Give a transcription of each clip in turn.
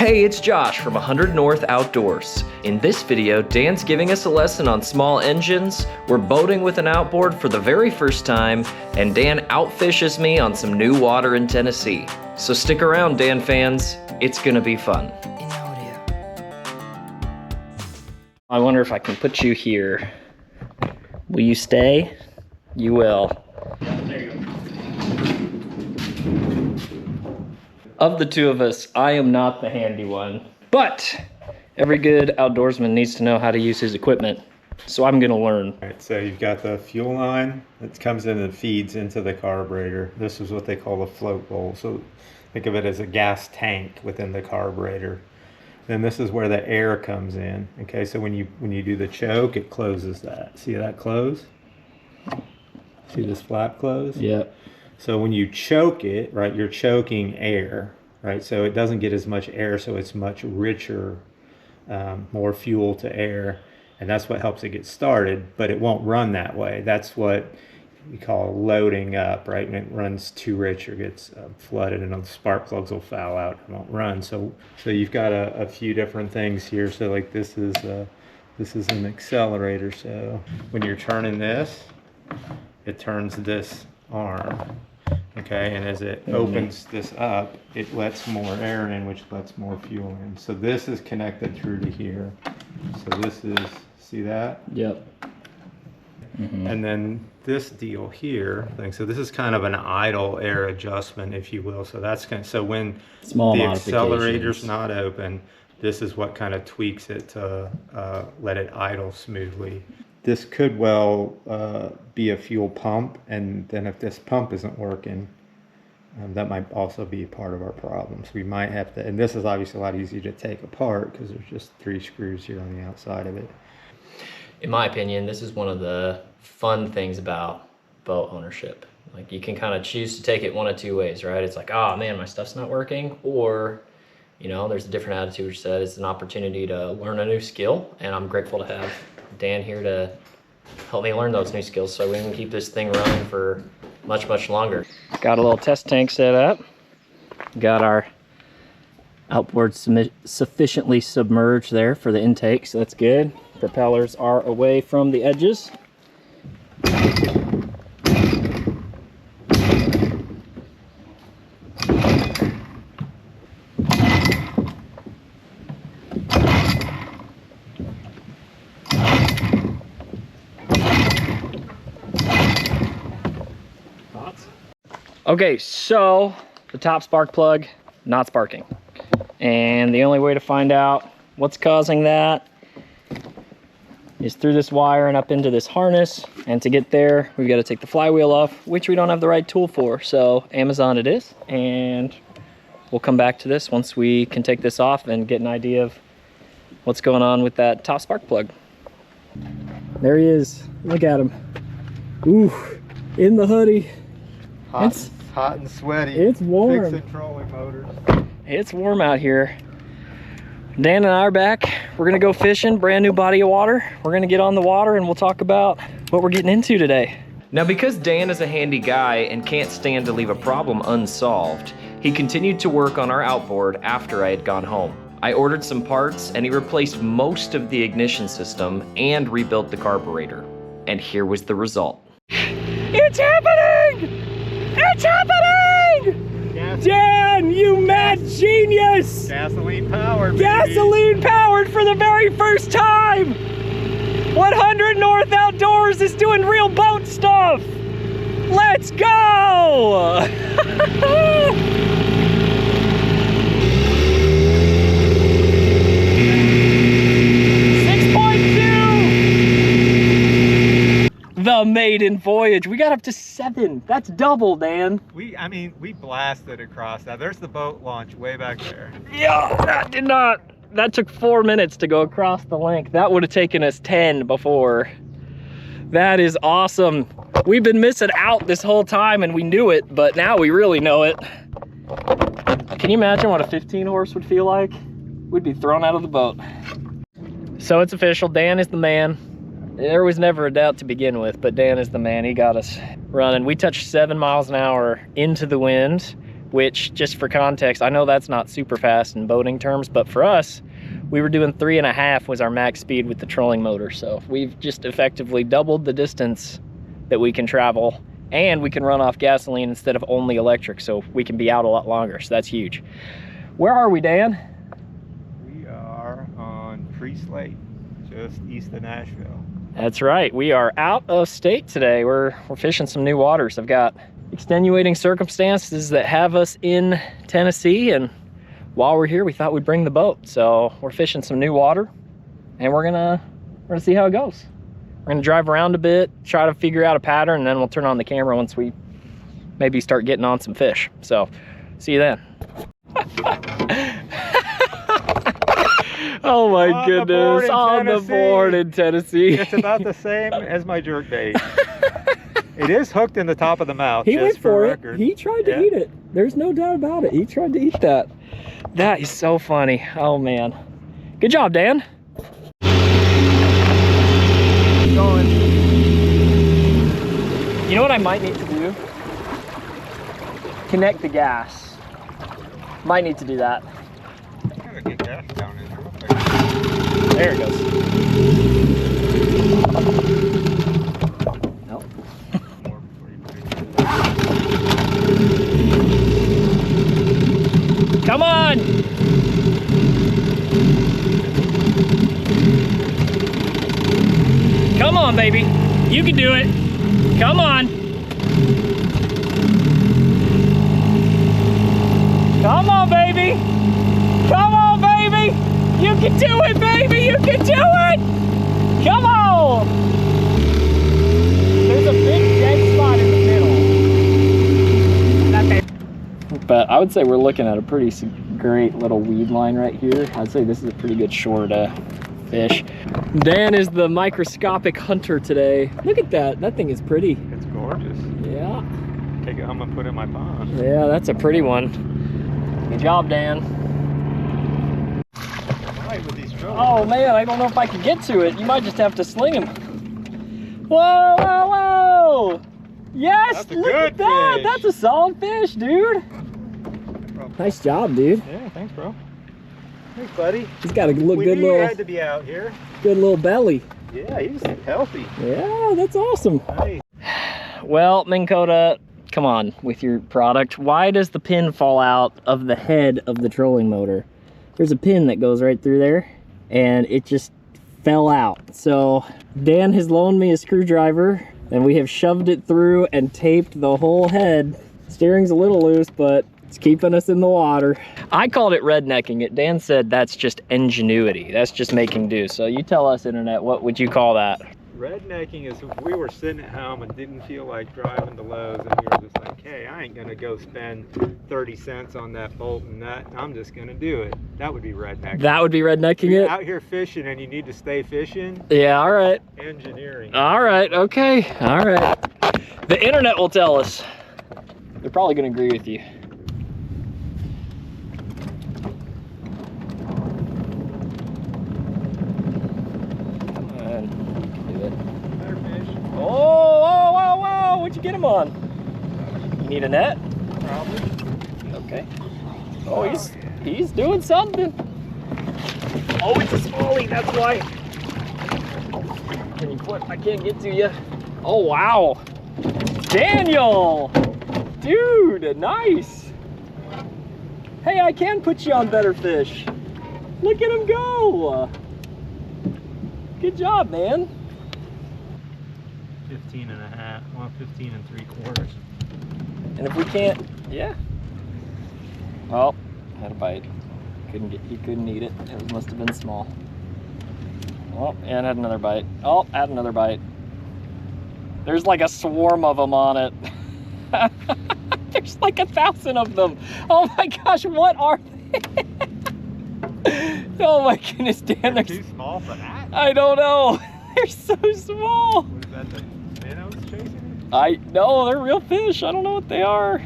Hey, it's Josh from 100 North Outdoors. In this video, Dan's giving us a lesson on small engines, we're boating with an outboard for the very first time, and Dan outfishes me on some new water in Tennessee. So stick around, Dan fans, it's gonna be fun. I wonder if I can put you here. Will you stay? You will. There you go. Of the two of us, I am not the handy one, but every good outdoorsman needs to know how to use his equipment, so I'm gonna learn. All right, so you've got the fuel line that comes in and feeds into the carburetor. This is what they call a float bowl, so think of it as a gas tank within the carburetor. Then this is where the air comes in. Okay, so when you do the choke, it closes that. See that close? See this flap close? Yep. So when you choke it, right, you're choking air, right? So it doesn't get as much air, so it's much richer, more fuel to air, and that's what helps it get started, but it won't run that way. That's what we call loading up, right? When it runs too rich or gets flooded and the spark plugs will foul out and won't run. So you've got a few different things here. So like this is an accelerator. So when you're turning this, it turns this arm. Okay, and as it opens this up, it lets more air in, which lets more fuel in. So this is connected through to here. So this is, see that? Yep. And then this deal here, so this is kind of an idle air adjustment, if you will. So that's kind of, so when the accelerator's not open, this is what kind of tweaks it to let it idle smoothly. This could well be a fuel pump, and then if this pump isn't working, that might also be part of our problem. So we might have to, and this is obviously a lot easier to take apart because there's just 3 screws here on the outside of it. In my opinion, this is one of the fun things about boat ownership. Like, you can kind of choose to take it one of two ways, right? It's like, oh man, my stuff's not working, or you know, there's a different attitude which says it's an opportunity to learn a new skill, and I'm grateful to have Dan here to help me learn those new skills so we can keep this thing running for much, much longer. Got a little test tank set up. Got our outboard sufficiently submerged there for the intake, so that's good. Propellers are away from the edges. Okay, so the top spark plug not sparking, and the only way to find out what's causing that is through this wire and up into this harness. And to get there, we've got to take the flywheel off, which we don't have the right tool for. So Amazon it is, and we'll come back to this once we can take this off and get an idea of what's going on with that top spark plug. There he is. Look at him. Ooh, in the hoodie. It's hot and sweaty. It's warm. Fixing trolling motors. It's warm out here. Dan and I are back. We're gonna go fishing, brand new body of water. We're gonna get on the water and we'll talk about what we're getting into today. Now, because Dan is a handy guy and can't stand to leave a problem unsolved, he continued to work on our outboard after I had gone home. I ordered some parts and he replaced most of the ignition system and rebuilt the carburetor. And here was the result. It's happening! It's happening! Dan, you mad genius! Gasoline powered, baby. Gasoline powered for the very first time! 100 North Outdoors is doing real boat stuff! Let's go! The maiden voyage. We got up to 7. That's double, Dan. We blasted across that. There's the boat launch way back there. Yeah, that took 4 minutes to go across the length. That would have taken us 10 before. That is awesome. We've been missing out this whole time and we knew it, but now we really know it. Can you imagine what a 15 horse would feel like? We'd be thrown out of the boat. So it's official, Dan is the man. There was never a doubt to begin with, but Dan is the man. He got us running. We touched 7 miles an hour into the wind. which, just for context, I know that's not super fast in boating terms, but for us, we were doing 3.5 was our max speed with the trolling motor. So we've just effectively doubled the distance that we can travel, and we can run off gasoline instead of only electric, so we can be out a lot longer. So that's huge. Where are we, Dan? We are on Priest Lake, just east of Nashville. That's right. We are out of state today. We're fishing some new waters. I've got extenuating circumstances that have us in Tennessee, and while we're here, we thought we'd bring the boat. So we're fishing some new water, and we're gonna see how it goes. We're gonna drive around a bit, try to figure out a pattern, and then we'll turn on the camera once we maybe start getting on some fish. So see you then. Oh my goodness, on the board in Tennessee. It's about the same as my jerkbait. It is hooked in the top of the mouth. He went for it. Record. He tried to eat it. There's no doubt about it. He tried to eat that. That is so funny. Oh man. Good job, Dan. Going. You know what I might need to do? Connect the gas. Might need to do that. Gotta get gas down in there. There it goes. Nope. Come on! Come on, baby. You can do it. Come on. Come on, baby. Come on, baby. You can do it, baby. You can do it. Come on. There's a big dead spot in the middle. But I would say we're looking at a pretty great little weed line right here. I'd say this is a pretty good shore to fish. Dan is the microscopic hunter today. Look at that. That thing is pretty. It's gorgeous. Yeah. Take it home and put it in my pond. Yeah, that's a pretty one. Good job, Dan. With these trolls. Oh man, I don't know if I can get to it. You might just have to sling him. Whoa, whoa, whoa! Yes, That's a look good at that. fish. That's a solid fish, dude. Nice job, dude. Yeah, thanks, bro. Thanks, buddy. He's got a look We good knew you little, had to be out here. good little belly. Yeah, he's healthy. Yeah, that's awesome. Nice. Well, Minn Kota, come on with your product. Why does the pin fall out of the head of the trolling motor? There's a pin that goes right through there, and it just fell out. So Dan has loaned me a screwdriver, and we have shoved it through and taped the whole head. Steering's a little loose, but it's keeping us in the water. I called it rednecking it. Dan said that's just ingenuity. That's just making do. So you tell us, internet, what would you call that? Rednecking is if we were sitting at home and didn't feel like driving to Lowe's, and we were just like, hey, I ain't gonna go spend 30 cents on that bolt and nut. I'm just gonna do it. That would be rednecking. That would be rednecking You're it? out here fishing and you need to stay fishing. Yeah, all right. Engineering. All right, okay, all right. The internet will tell us. They're probably gonna agree with you. Oh, whoa, whoa, whoa, what'd you get him on? You need a net? Probably. Okay. Oh, he's doing something. Oh, it's a smallie, that's why. Can you put, I can't get to you. Oh, wow. Daniel! Dude, nice. Hey, I can put you on better fish. Look at him go. Good job, man. 15 and a half, well, 15 3/4. And if we can't, yeah. Oh, had a bite. He couldn't eat it. It must have been small. Oh, and had another bite. Oh, had another bite. There's like a swarm of them on it. There's like 1,000 of them. Oh my gosh, what are they? Oh my goodness, Dan, They're too small for that. I don't know. They're so small. Was that the minnows chasing No, they're real fish. I don't know what they are.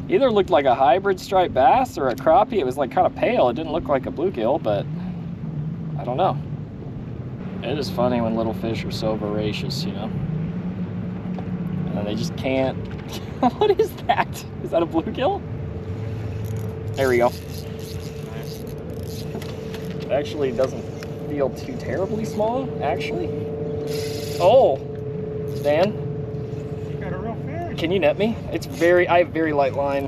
Either looked like a hybrid striped bass or a crappie. It was like kind of pale. It didn't look like a bluegill, but I don't know. It is funny when little fish are so voracious, you know. And they just can't. What is that? Is that a bluegill? There we go. It actually doesn't feel too terribly small, actually. Oh, Dan. You got a real fish. Can you net me? I have very light line.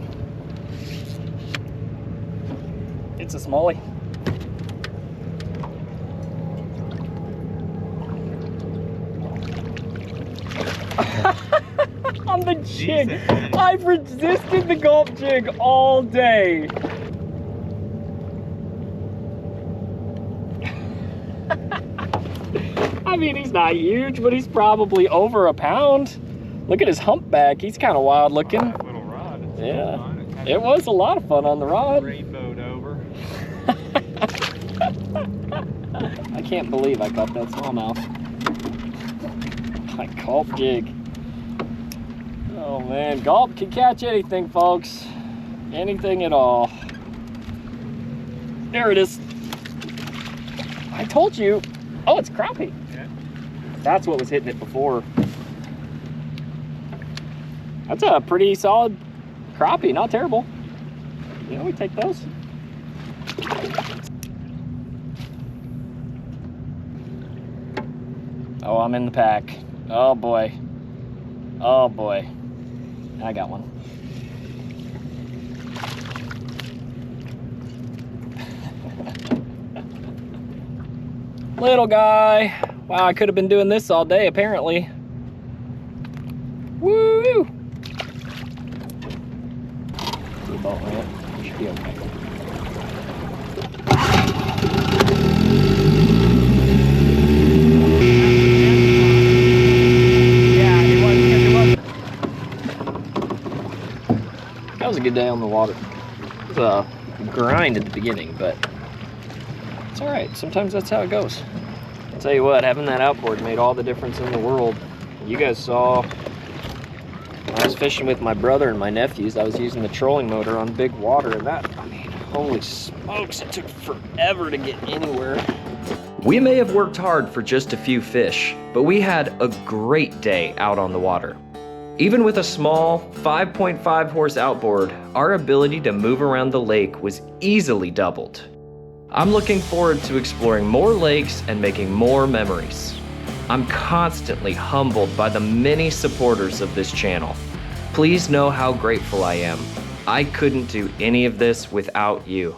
It's a smallie. On the jig. I've resisted the gulp jig all day. I mean, he's not huge, but he's probably over a pound. Look at his humpback. He's kind of wild looking. Little rod. Yeah. It was a lot of fun on the rod. Rainbowed over. I can't believe I caught that smallmouth. My gulp jig. Oh man, gulp can catch anything, folks. Anything at all. There it is. I told you. Oh, it's crappie. Yeah. That's what was hitting it before. That's a pretty solid crappie, not terrible. You know, we take those. Oh, I'm in the pack. Oh boy. Oh boy. I got one. Little guy. Wow, I could have been doing this all day, apparently. Woo! See a boat ramp. Should be okay. Yeah, it was. That was a good day on the water. It was a grind at the beginning, but it's all right. Sometimes that's how it goes. I'll tell you what, having that outboard made all the difference in the world. You guys saw when I was fishing with my brother and my nephews, I was using the trolling motor on big water, and that, I mean, holy smokes, it took forever to get anywhere. We may have worked hard for just a few fish, but we had a great day out on the water. Even with a small 5.5 horse outboard, our ability to move around the lake was easily doubled. I'm looking forward to exploring more lakes and making more memories. I'm constantly humbled by the many supporters of this channel. Please know how grateful I am. I couldn't do any of this without you.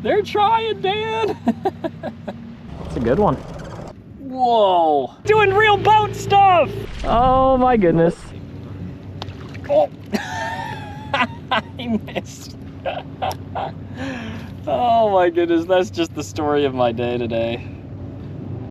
They're trying, Dan. That's a good one. Whoa, doing real boat stuff. Oh my goodness. Oh, I missed. Oh my goodness, that's just the story of my day today.